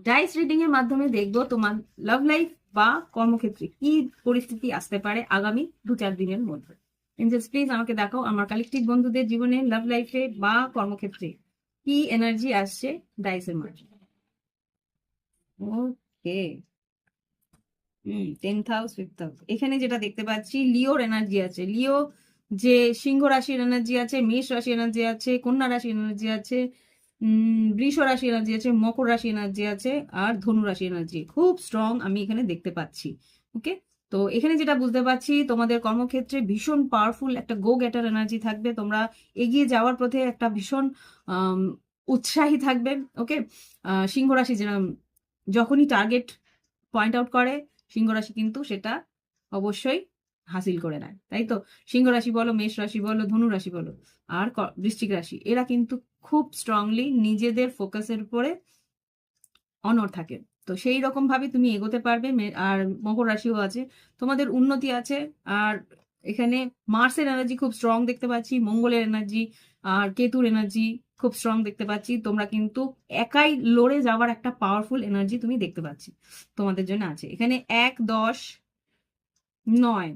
Dice reading এর মাধ্যমে দেখবো তোমার লাভ লাইফ বা কর্মক্ষেত্রে কি পরিস্থিতি আসতে পারে আগামী 2-4 দিনের মধ্যে। এঞ্জেলস প্লিজ আমাকে দেখাও আমার কালেকটিভ বন্ধুদের জীবনে লাভ লাইফে বা কর্মক্ষেত্রে কি এনার্জি আসছে ডাইসের মাধ্যমে। ওকে, 10th হাউস 5th হাউস। এখানে যেটা দেখতে পাচ্ছি লিওর এনার্জি আছে। লিও যে সিংহ রাশির এনার্জি আছে, মেষ রাশি এনার্জি আছে, কন্যা রাশি এনার্জি আছে, বৃষ রাশি এনার্জি আছে, মকর রাশি এনার্জি আছে, আর ধনু রাশি এনার্জি খুব স্ট্রং আমি এখানে দেখতে পাচ্ছি। ওকে, তো এখানে যেটা বুঝতে পারছি তোমাদের কর্মক্ষেত্রে ভীষণ পাওয়ারফুল একটা গো গেটার এনার্জি থাকবে। তোমরা এগিয়ে যাওয়ার পথে একটা ভীষণ উৎসাহী থাকবে। ওকে, সিংহ রাশি যেরকম যখনই টার্গেট পয়েন্ট আউট করে সিংহ রাশি কিন্তু সেটা অবশ্যই হাসিল করে নেয়, তাই তো? সিংহ রাশি বলো, মেষ রাশি বলো, ধনু রাশি বলো, আর বৃশ্চিক রাশি, এরা কিন্তু খুব স্ট্রংলি নিজেদের ফোকাসের উপরে অনড় থাকে। তো সেই রকম ভাবে তুমি এগোতে পারবে। আর মকর রাশিও আছে, তোমাদের উন্নতি আছে। আর এখানে মার্সের এনার্জি খুব স্ট্রং দেখতে পাচ্ছি, মঙ্গলের এনার্জি আর কেতুর এনার্জি খুব স্ট্রং দেখতে পাচ্ছি। তোমরা কিন্তু একাই লড়ে যাওয়ার একটা পাওয়ারফুল এনার্জি তুমি দেখতে পাচ্ছি তোমাদের জন্য আছে। এখানে 1-10-9,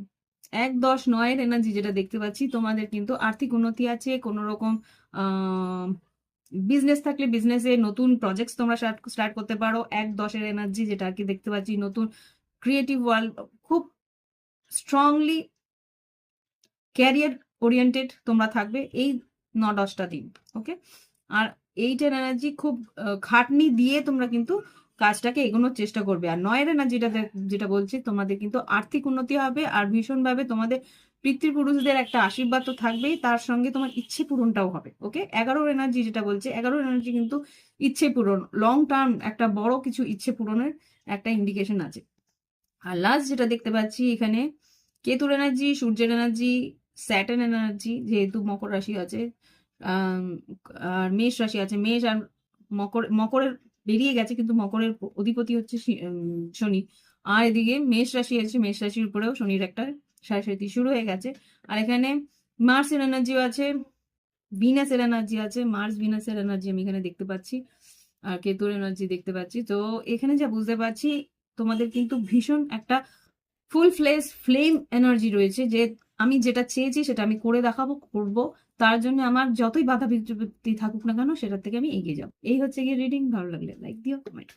1-10-9 এর এনার্জি যেটা দেখতে পাচ্ছি, তোমাদের কিন্তু আর্থিক উন্নতি আছে। কোন রকম বিজনেস থাকলে বিজনেসে নতুন প্রজেক্ট তোমরা স্টার্ট করতে পারো। 1-10-এর এনার্জি যেটা আর কি দেখতে পাচ্ছি, নতুন ক্রিয়েটিভ ওয়ার্ল্ড, খুব স্ট্রংলি ক্যারিয়ার ওরিয়েন্টেড তোমরা থাকবে এই 9-10টা দিন। ওকে, আর 8-এর এনার্জি খুব খাটনি দিয়ে তোমরা কিন্তু কাজটাকে এগোনোর চেষ্টা করবে। আর 9-এর এনার্জিটা যেটা বলছি, তোমাদের কিন্তু আর্থিক উন্নতি হবে আর ভীষণভাবে তোমাদের পিতৃপুরুষদের একটা আশীর্বাদ তো থাকবেই, তার সঙ্গে তোমার ইচ্ছে পূরণটাও হবে। ওকে, 11-র এনার্জি যেটা বলছে, 11-র এনার্জি কিন্তু ইচ্ছে পূরণ, লং টার্ম একটা বড় কিছু ইচ্ছে পূরণের একটা ইন্ডিকেশন আছে। আর লাস্ট যেটা দেখতে পাচ্ছি এখানে কেতুর এনার্জি, সূর্যের এনার্জি, স্যাটার্ন এনার্জি, যেহেতু মকর রাশি আছে, আর মেষ রাশি আছে। মেষ আর মকরের বেরিয়ে গেছে, কিন্তু মকরের অধিপতি হচ্ছে শনি। আর এদিকে মেষ রাশি আছে, মেষ রাশির উপরেও শনির একটা সাড়ে শুরু হয়ে গেছে। আর এখানে মার্সের এনার্জিও আছে, ভিনাসের এনার্জি আছে। মার্স ভিনাসের এনার্জি আমি এখানে দেখতে পাচ্ছি, আর কেতুর এনার্জি দেখতে পাচ্ছি। তো এখানে যা বুঝতে পারছি, তোমাদের কিন্তু ভীষণ একটা ফুল ফ্লেম এনার্জি রয়েছে, যে আমি যেটা চেয়েছি সেটা আমি করে দেখাবো, করব। তার জন্য আমার যতই বাধা বিপত্তি থাকুক না কেন সেটার থেকে আমি এগিয়ে যাবো। এই হচ্ছে গিয়ে রিডিং। ভালো লাগলে লাইক দিও, কমেন্ট।